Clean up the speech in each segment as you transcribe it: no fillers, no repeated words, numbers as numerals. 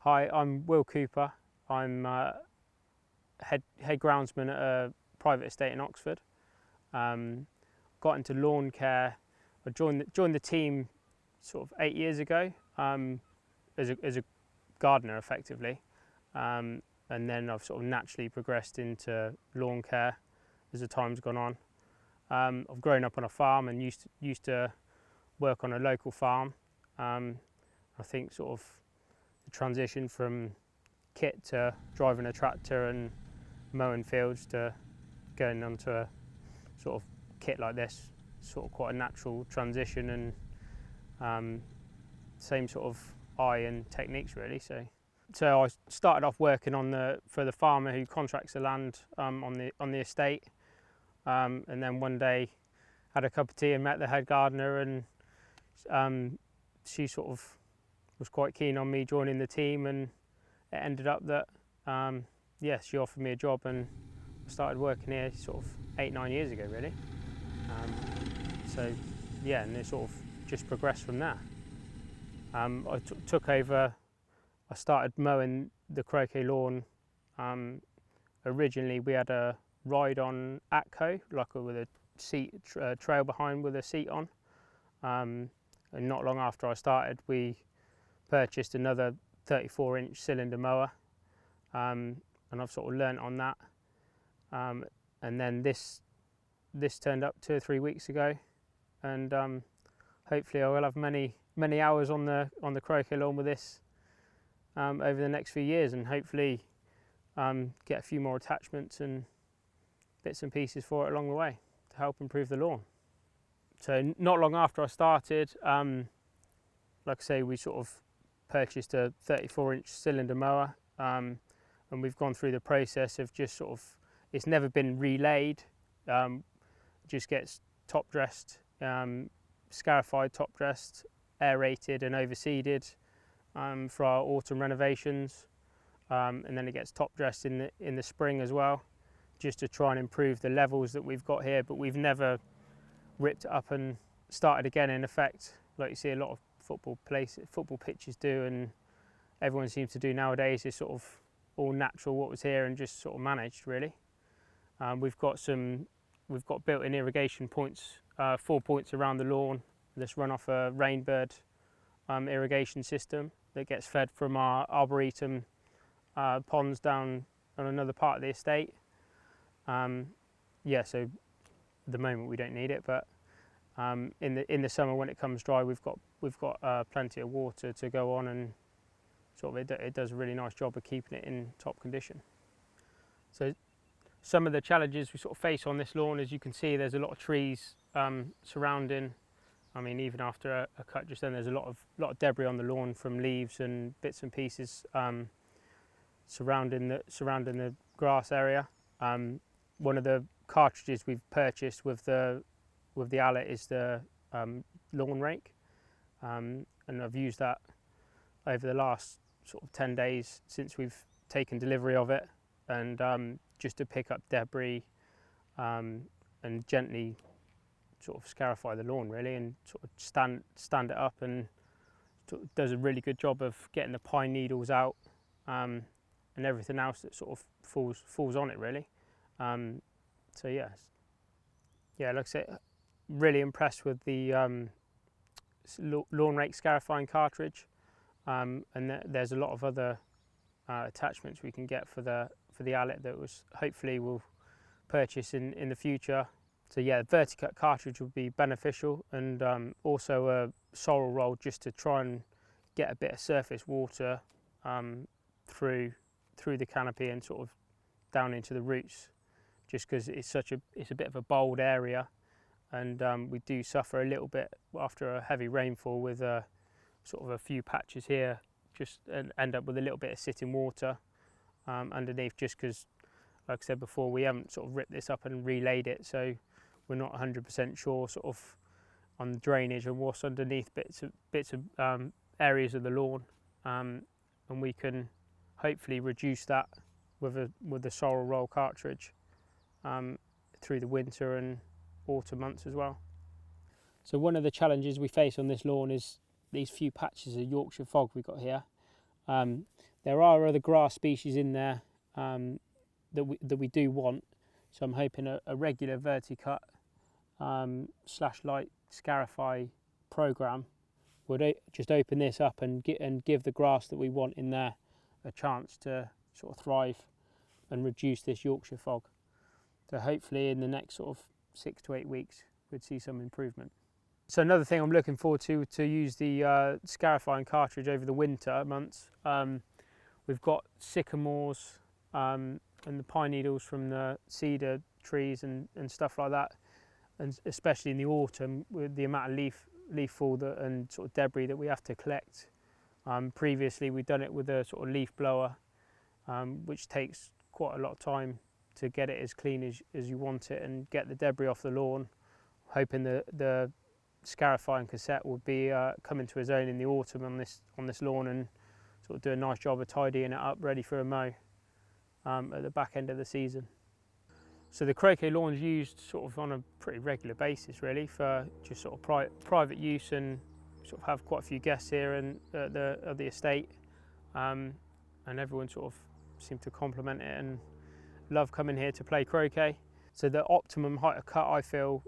Hi, I'm Will Cooper. I'm head groundsman at a private estate in Oxford. Got into lawn care. I joined the team sort of 8 years ago as a gardener effectively, and then I've sort of naturally progressed into lawn care as the time's gone on. I've grown up on a farm and used to work on a local farm. I think sort of the transition from kit to driving a tractor and mowing fields to going onto a sort of kit like this, sort of quite a natural transition, and same sort of eye and techniques really. So I started off working for the farmer who contracts the land on the estate, and then one day had a cup of tea and met the head gardener, and she sort of was quite keen on me joining the team, and it ended up that she offered me a job, and I started working here sort of 8-9 years ago really. And it sort of just progressed from there. I took over. I started mowing the croquet lawn. Originally we had a ride on Atco, with a seat trail behind with a seat on, and not long after I started we purchased another 34-inch cylinder mower, and I've sort of learnt on that, and then this turned up 2 or 3 weeks ago, and hopefully I will have many hours on the croquet lawn with this over the next few years, and hopefully get a few more attachments and bits and pieces for it along the way to help improve the lawn. So not long after I started, like I say, we sort of purchased a 34-inch cylinder mower, and we've gone through the process of just sort of, it's never been relayed, just gets top dressed, scarified, top dressed, aerated and overseeded for our autumn renovations, and then it gets top dressed in the spring as well, just to try and improve the levels that we've got here. But we've never ripped it up and started again, in effect, like you see a lot of football pitches do, and everyone seems to do nowadays. Is sort of all natural what was here and just sort of managed really. We've got built-in irrigation points, 4 points around the lawn. This run off a Rainbird irrigation system that gets fed from our arboretum ponds down on another part of the estate. So at the moment we don't need it, but in the summer when it comes dry, we've got plenty of water to go on, and sort of it does a really nice job of keeping it in top condition. So some of the challenges we sort of face on this lawn, as you can see, there's a lot of trees surrounding. I mean, even after a cut just then, there's a lot of debris on the lawn from leaves and bits and pieces surrounding the grass area. One of the cartridges we've purchased with the Allett is the lawn rake, and I've used that over the last sort of 10 days since we've taken delivery of it, and just to pick up debris and gently sort of scarify the lawn really, and sort of stand it up, and sort of does a really good job of getting the pine needles out, and everything else that sort of falls on it really. Like I said, really impressed with the lawn rake scarifying cartridge, and there's a lot of other attachments we can get for the Allett that hopefully we'll purchase in the future. So yeah, the verticut cartridge would be beneficial, and also a sorrel roll just to try and get a bit of surface water through the canopy and sort of down into the roots, just because it's a bit of a bold area, and we do suffer a little bit after a heavy rainfall with sort of a few patches here, just end up with a little bit of sitting water underneath, just because, like I said before, we haven't sort of ripped this up and relayed it, so we're not 100% sure sort of on the drainage and what's underneath bits of areas of the lawn, and we can hopefully reduce that with the sorrel roll cartridge through the winter and autumn months as well. So one of the challenges we face on this lawn is these few patches of Yorkshire fog we've got here. There are other grass species in there that we do want, so I'm hoping a regular verticut slash light scarify program would just open this up and give the grass that we want in there a chance to sort of thrive and reduce this Yorkshire fog. So hopefully in the next sort of 6 to 8 weeks we'd see some improvement. So another thing I'm looking forward to use the scarifying cartridge over the winter months. We've got sycamores and the pine needles from the cedar trees and stuff like that, and especially in the autumn with the amount of leaf fall and sort of debris that we have to collect. Previously we've done it with a sort of leaf blower, which takes quite a lot of time to get it as clean as you want it and get the debris off the lawn. Hoping the scarifying cassette will be coming to his own in the autumn on this lawn and sort of do a nice job of tidying it up, ready for a mow at the back end of the season. So the croquet lawn is used sort of on a pretty regular basis, really, for just sort of private use, and sort of have quite a few guests here and at the estate, and everyone sort of seemed to compliment it and love coming here to play croquet. So the optimum height of cut, I feel,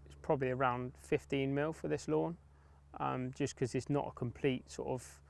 is probably around 15mm for this lawn, just because it's not a complete sort of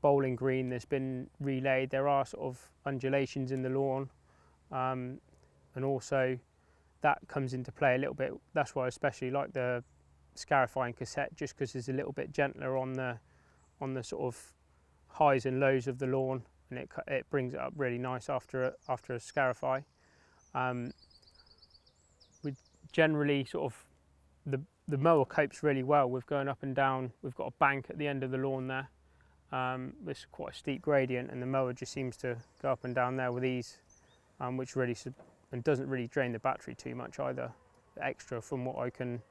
bowling green that's been relaid. There are sort of undulations in the lawn, and also that comes into play a little bit. That's why I especially like the scarifying cassette, just because it's a little bit gentler on the sort of highs and lows of the lawn, and it brings it up really nice after a scarify. We generally sort of the mower copes really well with going up and down. We've got a bank at the end of the lawn there. It's quite a steep gradient, and the mower just seems to go up and down there with ease, which really and doesn't really drain the battery too much either. Extra from what I can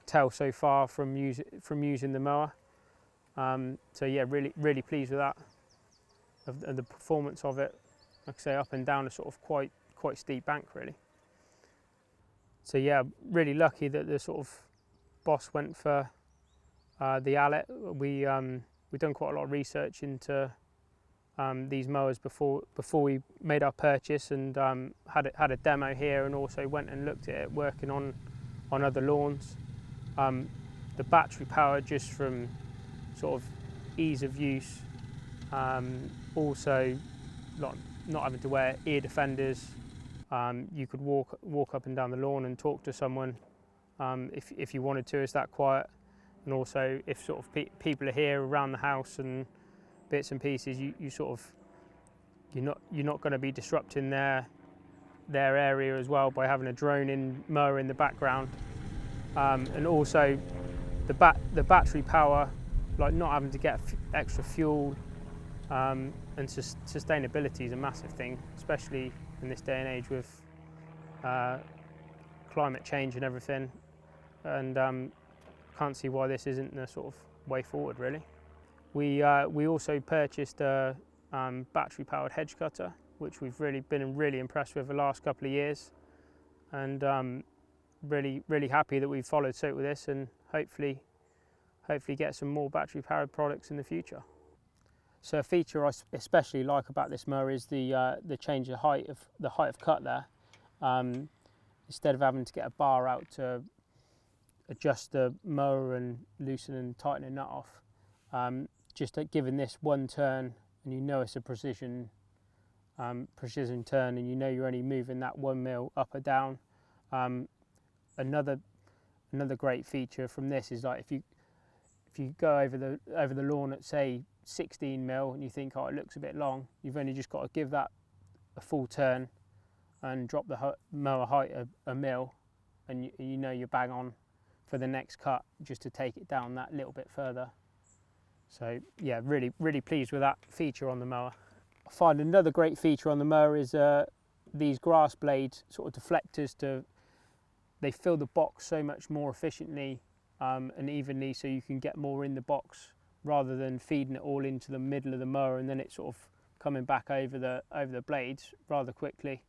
tell so far from using the mower. So yeah, really pleased with that, of the performance of it. Like I say, up and down a sort of quite steep bank, really. So yeah, really lucky that the sort of boss went for the Allett. We've done quite a lot of research into these mowers before we made our purchase, and had a demo here, and also went and looked at it working on other lawns. The battery power, just from sort of ease of use, also not having to wear ear defenders. You could walk up and down the lawn and talk to someone if you wanted to. It's that quiet. And also, if sort of people are here around the house and bits and pieces, you're not going to be disrupting their area as well by having a drone mower in the background. And also the battery power, like not having to get extra fuel, and sustainability is a massive thing, especially in this day and age with climate change and everything. And can't see why this isn't the sort of way forward, really. We also purchased a battery powered hedge cutter, which we've been really impressed with the last couple of years, and really happy that we've followed suit with this, and hopefully get some more battery powered products in the future. So a feature I especially like about this mower is the change of height of cut there. Instead of having to get a bar out to adjust the mower and loosen and tighten a nut off, just giving this one turn, and you know it's a precision turn, and you know you're only moving that 1mm up or down. Another great feature from this is, like, if you go over the lawn at say 16mm and you think, oh, it looks a bit long, you've only just got to give that a full turn and drop the mower height a mil, and you know you're bang on for the next cut, just to take it down that little bit further. So yeah, really pleased with that feature on the mower. I find another great feature on the mower is these grass blade sort of deflectors. They fill the box so much more efficiently and evenly, so you can get more in the box rather than feeding it all into the middle of the mower and then it's sort of coming back over the blades rather quickly.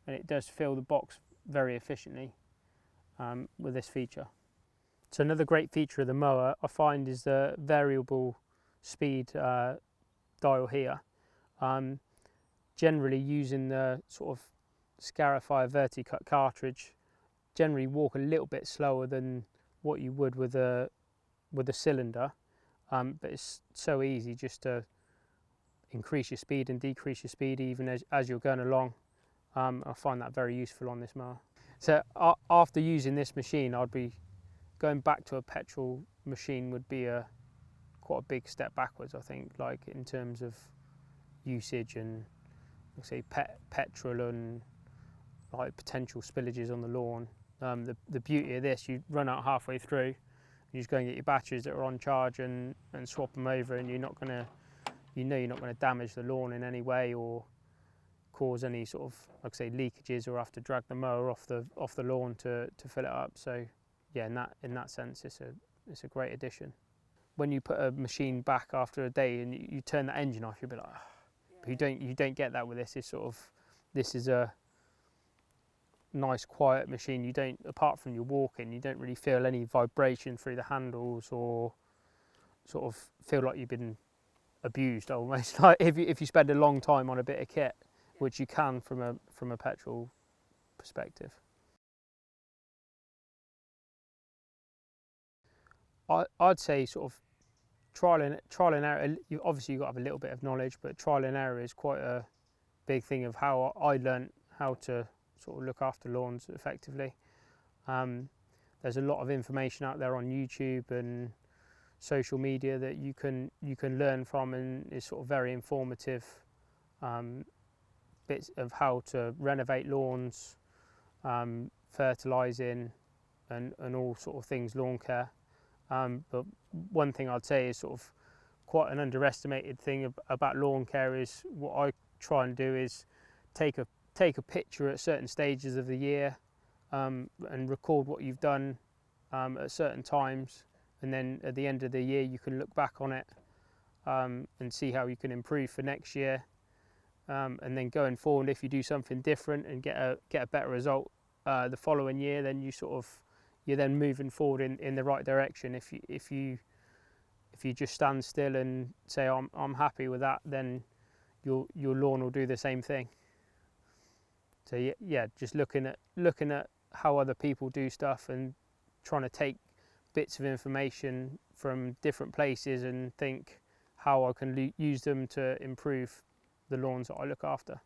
And it does fill the box very efficiently with this feature. So another great feature of the mower I find is the variable speed dial here. Generally using the sort of Scarifier Verticut cartridge, generally walk a little bit slower than what you would with a cylinder, but it's so easy just to increase your speed and decrease your speed even as you're going along. I find that very useful on this mower. So after using this machine, I'd be going back to a petrol machine would be quite a big step backwards, I think, like in terms of usage and, let's say, petrol and like potential spillages on the lawn. The beauty of this, you run out halfway through, you just go and get your batteries that are on charge and swap them over, and you're not going to damage the lawn in any way or cause any sort of, like I say, leakages or have to drag the mower off the lawn to fill it up. So yeah, in that sense, it's a great addition. When you put a machine back after a day and you turn the engine off, you'll be like, oh. But you don't get that with this. This is a nice quiet machine. You don't, apart from your walking, you don't really feel any vibration through the handles or sort of feel like you've been abused almost. Like if you spend a long time on a bit of kit, which you can from a petrol perspective. I'd say sort of trial and error. Obviously you've got to have a little bit of knowledge, but trial and error is quite a big thing of how I learnt how to sort of look after lawns effectively. There's a lot of information out there on YouTube and social media that you can learn from, and is sort of very informative. Bits of how to renovate lawns, fertilising, and all sort of things lawn care. But one thing I'd say is sort of quite an underestimated thing about lawn care is what I try and do is take a picture at certain stages of the year, and record what you've done at certain times, and then at the end of the year you can look back on it and see how you can improve for next year. And then going forward, if you do something different and get a better result the following year, then you're then moving forward in the right direction. If you just stand still and say I'm happy with that, then your lawn will do the same thing. So yeah, just looking at how other people do stuff and trying to take bits of information from different places and think how I can use them to improve the lawns that I look after.